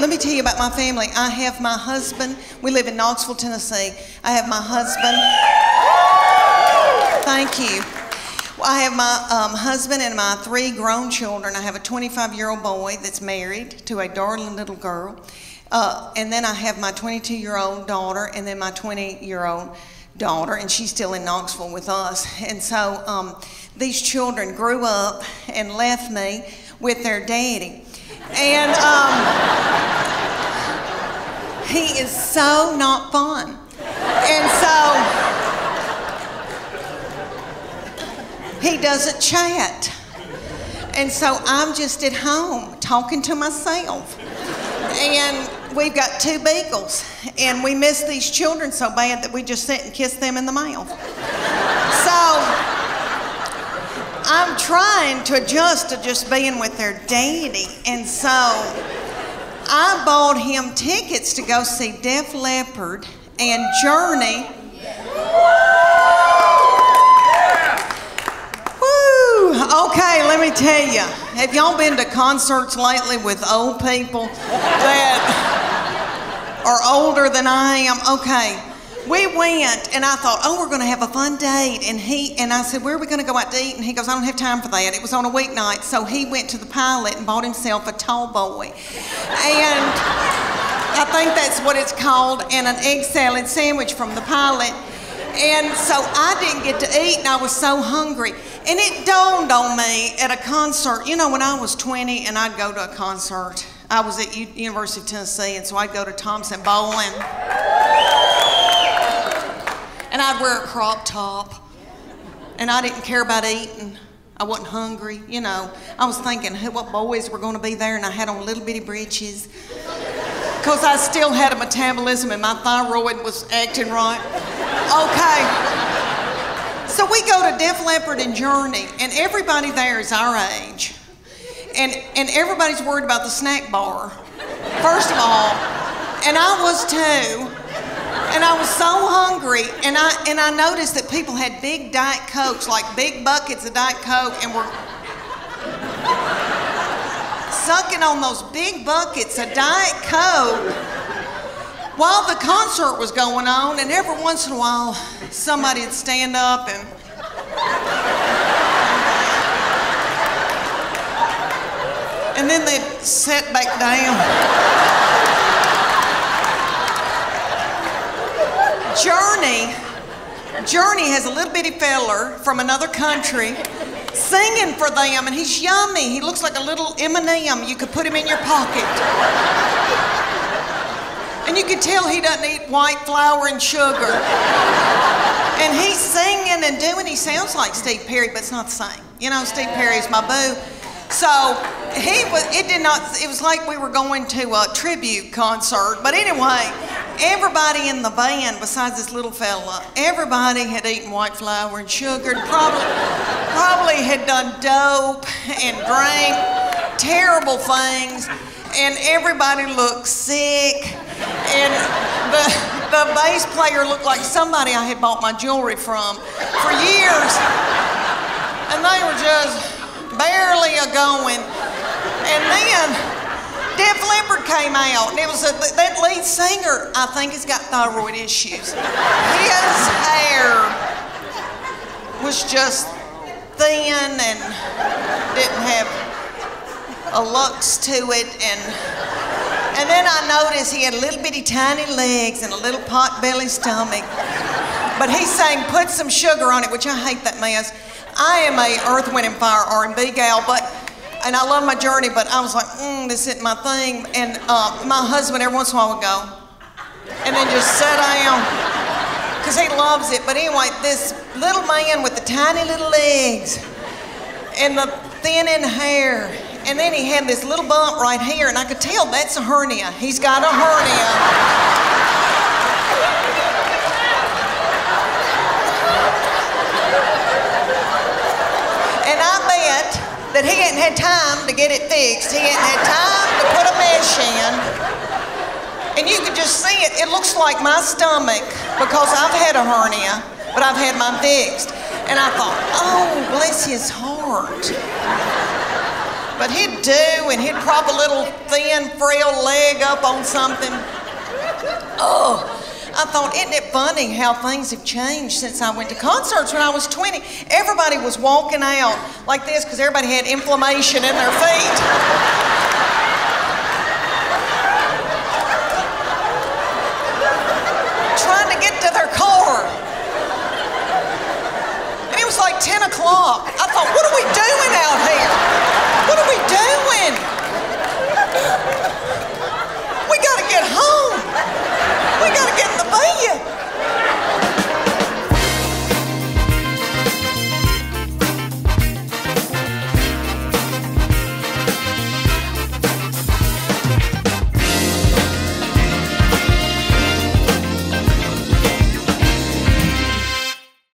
Let me tell you about my family. I have my husband. We live in Knoxville, Tennessee. I have my husband. Thank you. I have my husband and my 3 grown children. I have a 25-year-old boy that's married to a darling little girl. And then I have my 22-year-old daughter and then my 20-year-old daughter, and she's still in Knoxville with us. And so these children grew up and left me with their daddy. And he is so not fun. And so he doesn't chat. And so I'm just at home talking to myself. And we've got 2 beagles. And we miss these children so bad that we just sit and kiss them in the mouth. So I'm trying to adjust to just being with their daddy. And so I bought him tickets to go see Def Leppard and Journey. Okay, let me tell you. Have y'all been to concerts lately with old people that are older than I am? Okay, we went and I thought, oh, we're gonna have a fun date. And I said, where are we gonna go out to eat? And he goes, I don't have time for that. It was on a weeknight, so he went to the Pilot and bought himself a tall boy. And I think that's what it's called, and an egg salad sandwich from the Pilot. And so I didn't get to eat, and I was so hungry. And it dawned on me at a concert. You know, when I was 20 and I'd go to a concert, I was at University of Tennessee, and so I'd go to Thompson Bowling. And I'd wear a crop top. And I didn't care about eating. I wasn't hungry, you know. I was thinking what boys were going to be there, and I had on little bitty breeches. Because I still had a metabolism and my thyroid was acting right. Okay. So we go to Def Leppard and Journey, and everybody there is our age. And everybody's worried about the snack bar, first of all. And I was too. And I was so hungry, and I noticed that people had big Diet Cokes, like big buckets of Diet Coke, and were sucking on those big buckets of Diet Coke while the concert was going on. And every once in a while, somebody would stand up and then they'd sit back down. Journey has a little bitty feller from another country singing for them, and he's yummy. He looks like a little M&M. You could put him in your pocket. And you can tell he doesn't eat white flour and sugar. And he's singing and doing, he sounds like Steve Perry, but it's not the same. You know, Steve Perry's my boo. So it was like we were going to a tribute concert. But anyway, everybody in the band, besides this little fella, everybody had eaten white flour and sugar, and probably had done dope and drank terrible things, and everybody looked sick, and the bass player looked like somebody I had bought my jewelry from for years, and they were just barely a-going. And then Def Leppard came out, and it was that lead singer, I think, has got thyroid issues. His hair was just thin and didn't have a lux to it, and then I noticed he had little bitty tiny legs and a little pot-belly stomach. But he sang "Put Some Sugar on It," which I hate that mess. I am a Earth, Wind, and Fire R&B gal, and I love my Journey, but I was like, this isn't my thing. And my husband every once in a while would go, and then just sit down, because he loves it. But anyway, this little man with the tiny little legs and the thinning hair, and then he had this little bump right here, and I could tell that's a hernia. He's got a hernia. That he hadn't had time to get it fixed. He hadn't had time to put a mesh in. And you could just see it. It looks like my stomach, because I've had a hernia, but I've had mine fixed. And I thought, oh, bless his heart. But he'd do, and he'd prop a little thin, frail leg up on something. Oh, I thought, isn't it funny how things have changed since I went to concerts when I was 20? Everybody was walking out like this because everybody had inflammation in their feet.